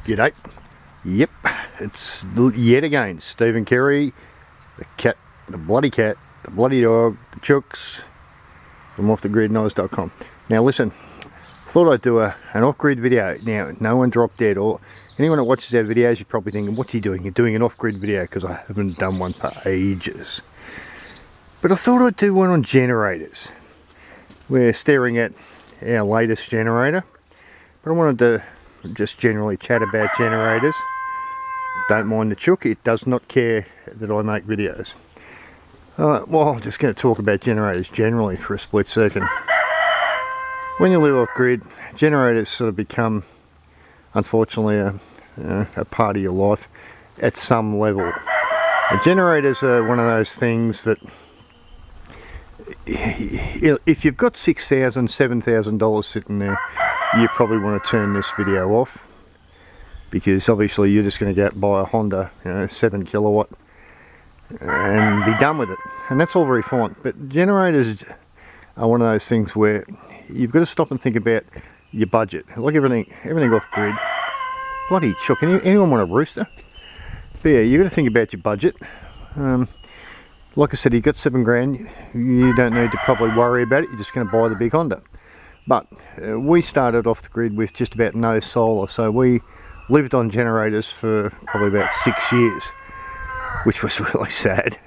G'day. Yep, it's yet again Steve and Kerri, the cat, the bloody cat, the bloody dog, the chooks from offthegridnoise.com. Now listen, thought I'd do an off-grid video. Now no one dropped dead, or anyone that watches our videos you're probably thinking, what's he doing? You're doing an off-grid video, because I haven't done one for ages. But I thought I'd do one on generators. We're staring at our latest generator, but I wanted to just generally chat about generators. Don't mind the chook, it does not care that I make videos. Well, I'm just going to talk about generators generally for a split second. When you live off grid, generators sort of become, unfortunately, a part of your life at some level. The generators are one of those things that if you've got $6,000, $7,000 sitting there, you probably want to turn this video off, because obviously you're just going to go out and buy a Honda 7 kilowatt and be done with it, and that's all very fine. But generators are one of those things where you've got to stop and think about your budget. Like everything off grid. Bloody chook, anyone want a rooster? But yeah, you've got to think about your budget. Like I said, you've got 7 grand, you don't need to probably worry about it, you're just going to buy the big Honda. But we started off the grid with just about no solar, so we lived on generators for probably about 6 years, which was really sad,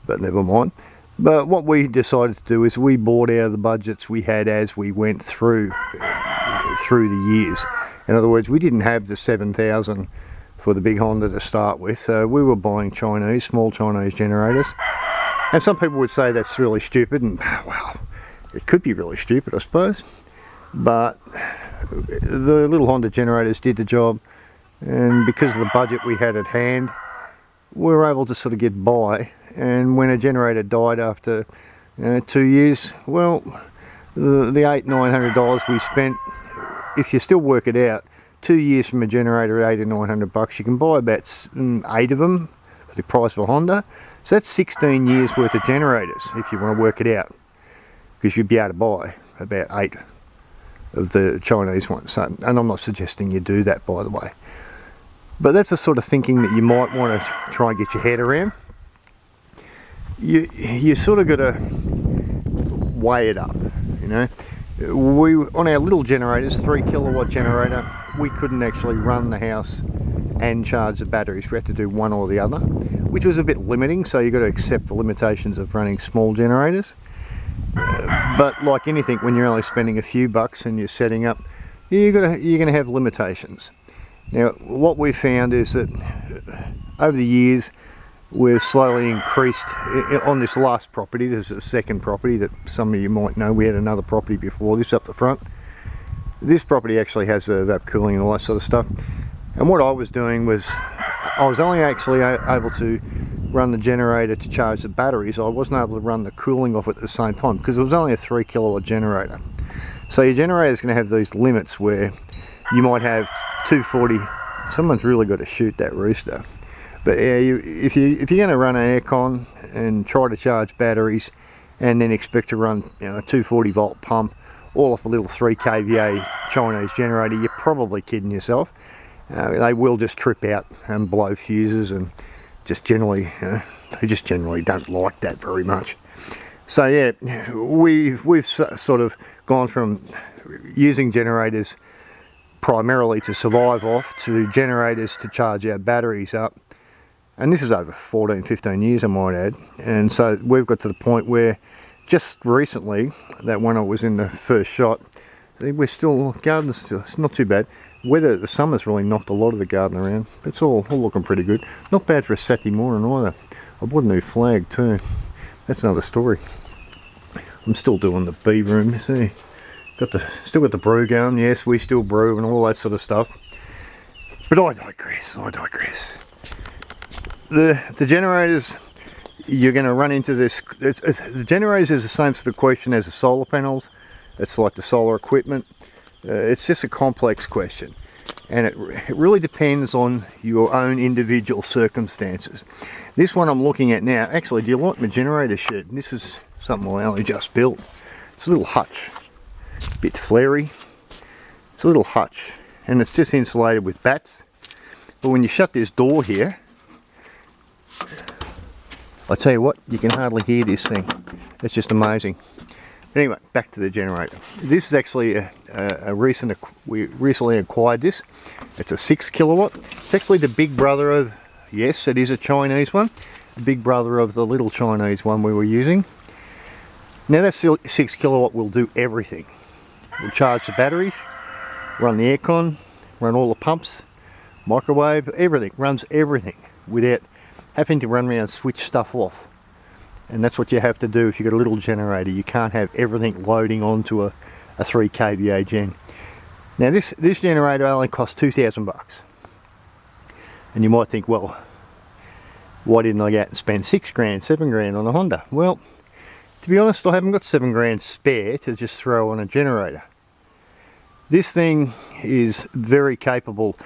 but never mind. But what we decided to do is we bought out of the budgets we had as we went through the years. In other words, we didn't have the 7,000 for the big Honda to start with, so we were buying small Chinese generators. And some people would say that's really stupid, and well, it could be really stupid, I suppose. But the little Honda generators did the job, and because of the budget we had at hand, we were able to sort of get by. And when a generator died after 2 years, well, the $800-900 we spent, if you still work it out, 2 years from a generator at $800-900, you can buy about 8 of them for the price of a Honda. So that's 16 years worth of generators if you want to work it out, because you'd be able to buy about 8 of the Chinese ones. So, and I'm not suggesting you do that, by the way, but that's the sort of thinking that you might want to try and get your head around. You sort of got to weigh it up, you know. We, on our little generators, 3 kilowatt generator, we couldn't actually run the house and charge the batteries. We had to do one or the other, which was a bit limiting, so you've got to accept the limitations of running small generators. But like anything, when you're only spending a few bucks and you're setting up, you're going to have limitations. Now, what we found is that over the years, we've slowly increased. On this last property, this is a second property that some of you might know. We had another property before this up the front. This property actually has VAP cooling and all that sort of stuff. And what I was doing was, I was only actually able to run the generator to charge the batteries. I wasn't able to run the cooling off it at the same time, because it was only a 3 kilowatt generator. So your generator is going to have these limits where you might have 240. Someone's really got to shoot that rooster. But yeah, if you're going to run an aircon and try to charge batteries and then expect to run a 240 volt pump all off a little 3 kVA Chinese generator, you're probably kidding yourself. They will just trip out and blow fuses, and just generally, they just generally don't like that very much. So yeah, we've sort of gone from using generators primarily to survive off to generators to charge our batteries up. And this is over 14-15 years, I might add. And so we've got to the point where just recently, that when I was in the first shot, we're still, garden's still, it's not too bad. Weather, the summer's really knocked a lot of the garden around. It's all looking pretty good. Not bad for a Saturday morning either. I bought a new flag too. That's another story. I'm still doing the bee room, you see. Still got the brew going. Yes, we still brew and all that sort of stuff. But I digress. The generators, you're going to run into this. The generators is the same sort of question as the solar panels. It's like the solar equipment. It's just a complex question, and it really depends on your own individual circumstances. This one I'm looking at now, actually, do you like my generator shed? This is something I only just built. It's a little hutch, a bit flary. It's a little hutch, and it's just insulated with bats. But when you shut this door here, I tell you what, you can hardly hear this thing. It's just amazing. Anyway, back to the generator. This is actually we recently acquired this. It's a 6 kilowatt. It's actually the big brother of, yes, it is a Chinese one. The big brother of the little Chinese one we were using. Now that 6 kilowatt will do everything. We'll charge the batteries, run the aircon, run all the pumps, microwave, everything. Runs everything without having to run around and switch stuff off. And that's what you have to do if you've got a little generator. You can't have everything loading onto a 3 kVA gen. Now this generator only costs 2,000 bucks. And you might think, well, why didn't I go out and spend 6 grand, 7 grand on a Honda? Well, to be honest, I haven't got 7 grand spare to just throw on a generator. This thing is very capable.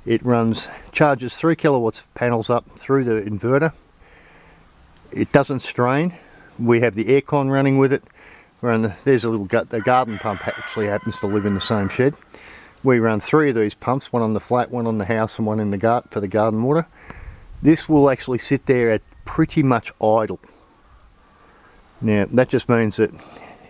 It charges 3 kilowatts panels up through the inverter. It doesn't strain. We have the aircon running with it. There's a little the garden pump actually happens to live in the same shed. We run 3 of these pumps, one on the flat, one on the house, and one in the garden for the garden water. This will actually sit there at pretty much idle. Now that just means that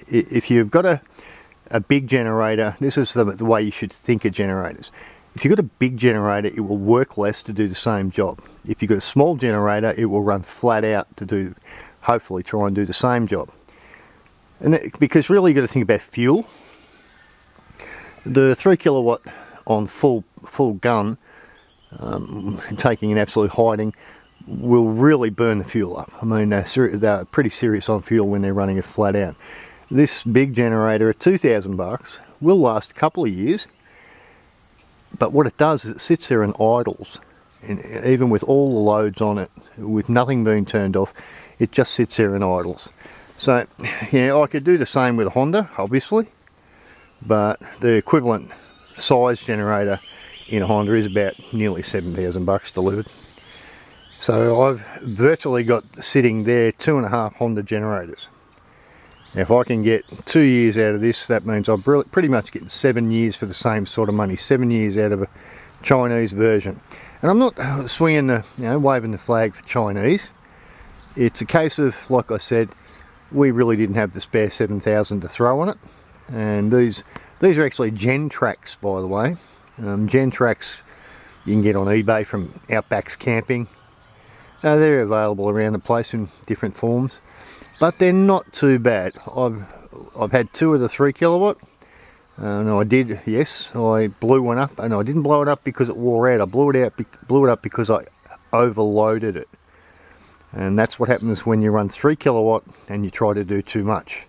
if you've got a big generator, this is the way you should think of generators. If you've got a big generator, it will work less to do the same job. If you've got a small generator, it will run flat out to hopefully try and do the same job. And because really you've got to think about fuel. The 3 kilowatt on full gun, taking an absolute hiding, will really burn the fuel up. I mean, they're pretty serious on fuel when they're running it flat out. This big generator at 2,000 bucks will last a couple of years. But what it does is it sits there and idles, and even with all the loads on it, with nothing being turned off, it just sits there and idles. So yeah, I could do the same with a Honda, obviously, but the equivalent size generator in a Honda is about nearly 7,000 bucks delivered. So I've virtually got sitting there 2.5 Honda generators. Now, if I can get 2 years out of this, that means I'm pretty much getting 7 years for the same sort of money. 7 years out of a Chinese version. And I'm not swinging waving the flag for Chinese. It's a case of, like I said, we really didn't have the spare 7,000 to throw on it. And these are actually Gentrax, by the way. Gentrax you can get on eBay from Outbacks Camping. They're available around the place in different forms. But they're not too bad. I've had 2 of the 3 kilowatt. And I did, yes, I blew one up, and I didn't blow it up because it wore out. I blew it up because I overloaded it. And that's what happens when you run 3 kilowatt and you try to do too much.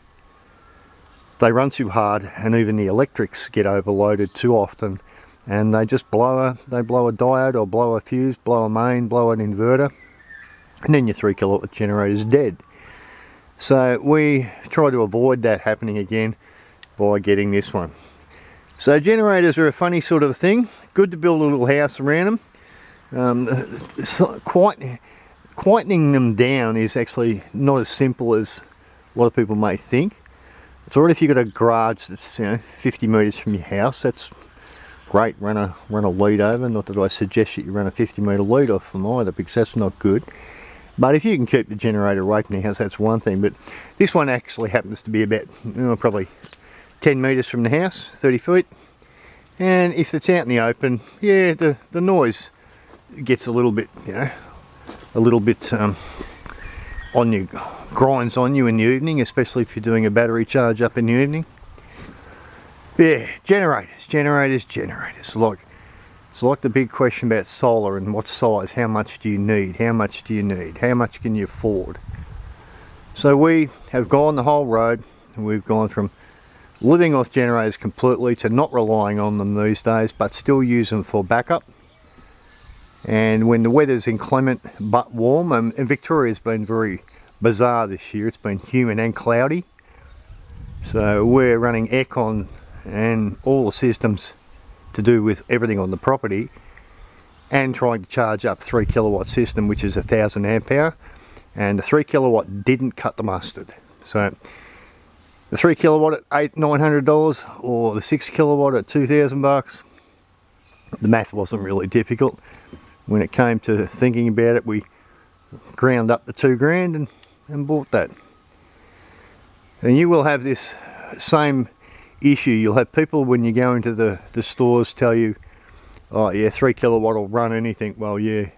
They run too hard, and even the electrics get overloaded too often, and they just blow a diode or blow a fuse, blow a main, blow an inverter, and then your 3 kilowatt generator is dead. So we try to avoid that happening again by getting this one. So generators are a funny sort of thing. Good to build a little house around them. Quietening them down is actually not as simple as a lot of people may think. It's alright if you've got a garage that's 50 metres from your house. That's great. Run a lead over. Not that I suggest that you run a 50 metre lead off them either, because that's not good. But if you can keep the generator away from the house, that's one thing. But this one actually happens to be about probably 10 metres from the house, 30 feet. And if it's out in the open, yeah, the noise gets a little bit, on you, grinds on you in the evening, especially if you're doing a battery charge up in the evening. Yeah, generators. It's like the big question about solar and what size, how much do you need, how much can you afford. So we have gone the whole road, and we've gone from living off generators completely to not relying on them these days, but still use them for backup. And when the weather's inclement but warm, and Victoria's been very bizarre this year, it's been humid and cloudy, so we're running aircon and all the systems to do with everything on the property, and trying to charge up 3 kilowatt system, which is 1,000 amp hour, and the 3 kilowatt didn't cut the mustard. So the 3 kilowatt at $800-900 or the 6 kilowatt at 2,000 bucks, the math wasn't really difficult. when it came to thinking about it, we ground up the $2,000 and bought that. And you will have this same issue. You'll have people when you go into the stores tell you, oh yeah, 3 kilowatt will run anything. Well, yeah,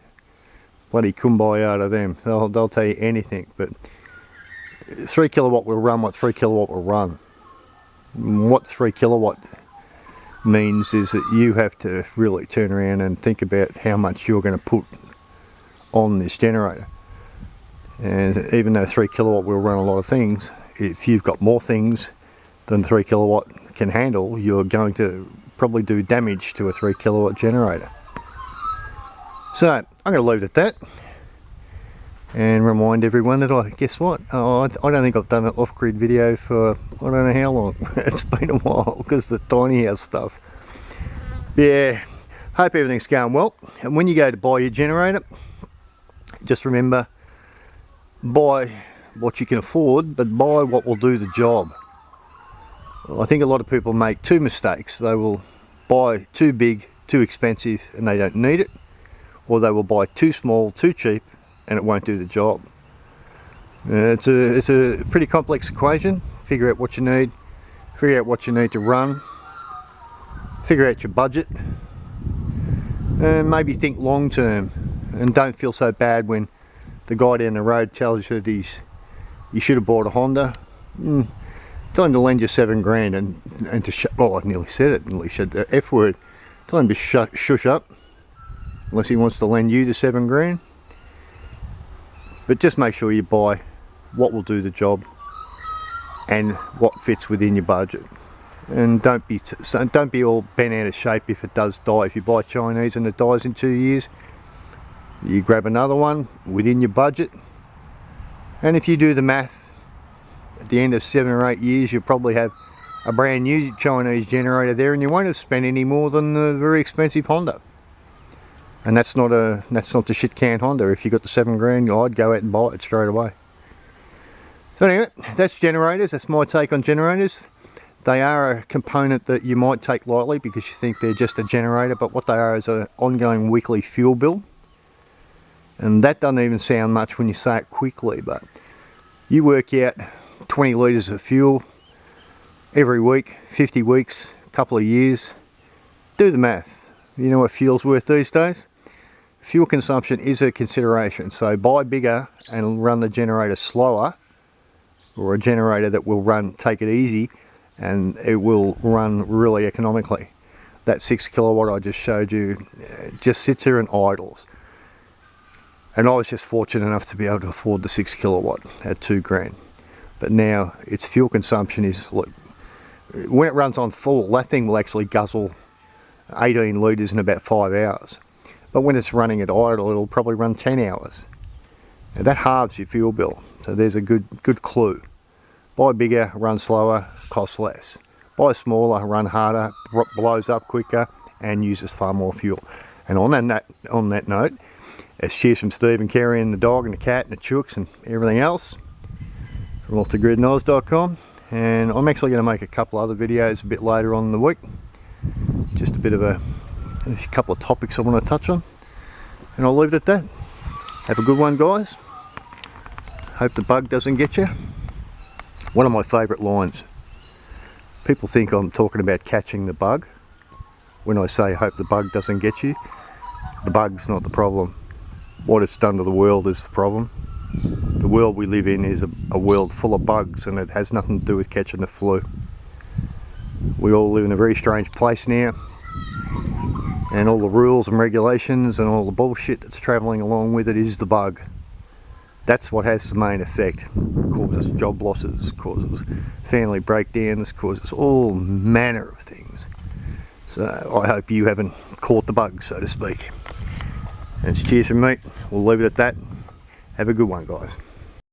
bloody kumbaya to them. They'll tell you anything, but 3 kilowatt will run what 3 kilowatt will run. What 3 kilowatt means is that you have to really turn around and think about how much you're going to put on this generator. And even though 3 kilowatt will run a lot of things, if you've got more things than 3 kilowatt can handle, you're going to probably do damage to a 3 kilowatt generator. So I'm going to leave it at that and remind everyone that guess what, I don't think I've done an off-grid video for I don't know how long. It's been a while because the tiny house stuff. Yeah, hope everything's going well. And when you go to buy your generator, just remember, buy what you can afford, but buy what will do the job. I think a lot of people make two mistakes. They will buy too big, too expensive, and they don't need it, or they will buy too small, too cheap, and it won't do the job. It's a pretty complex equation. Figure out what you need, figure out what you need to run, figure out your budget, and maybe think long term, and don't feel so bad when the guy down the road tells you that you should have bought a Honda. Tell him to lend you $7,000 and to well, I nearly said it, nearly said the F word. Tell him to shush up, unless he wants to lend you the $7,000. But just make sure you buy what will do the job and what fits within your budget. And don't be all bent out of shape if it does die. If you buy Chinese and it dies in 2 years, you grab another one within your budget. And if you do the math, at the end of 7 or 8 years, you'll probably have a brand new Chinese generator there, and you won't have spent any more than the very expensive Honda. And that's not the shit can Honda. If you got the $7,000, I'd go out and buy it straight away. So anyway, that's generators. That's my take on generators. They are a component that you might take lightly because you think they're just a generator, but what they are is an ongoing weekly fuel bill. And that doesn't even sound much when you say it quickly, but you work out 20 litres of fuel every week, 50 weeks, a couple of years. Do the math. You know what fuel's worth these days? Fuel consumption is a consideration, so buy bigger and run the generator slower, or a generator that will take it easy, and it will run really economically. That 6 kilowatt I just showed you just sits there and idles. And I was just fortunate enough to be able to afford the 6 kilowatt at $2,000. But now its fuel consumption is, look, when it runs on full, that thing will actually guzzle 18 litres in about 5 hours. But when it's running at idle, it'll probably run 10 hours. And that halves your fuel bill. So there's a good clue. Buy bigger, run slower, costs less. Buy smaller, run harder, blows up quicker, and uses far more fuel. And on that note, it's cheers from Steve and Kerri and the dog and the cat and the chooks and everything else from off-the-gridnoz.com. And I'm actually going to make a couple other videos a bit later on in the week. Just a bit of a couple of topics I want to touch on. And I'll leave it at that. Have a good one, guys. Hope the bug doesn't get you. One of my favourite lines. People think I'm talking about catching the bug when I say hope the bug doesn't get you. The bug's not the problem. What it's done to the world is the problem. The world we live in is a world full of bugs, and it has nothing to do with catching the flu. We all live in a very strange place now, and all the rules and regulations and all the bullshit that's travelling along with it is the bug. That's what has the main effect. It causes job losses, causes family breakdowns, causes all manner of things. So I hope you haven't caught the bug, so to speak. And it's cheers from me. We'll leave it at that. Have a good one, guys.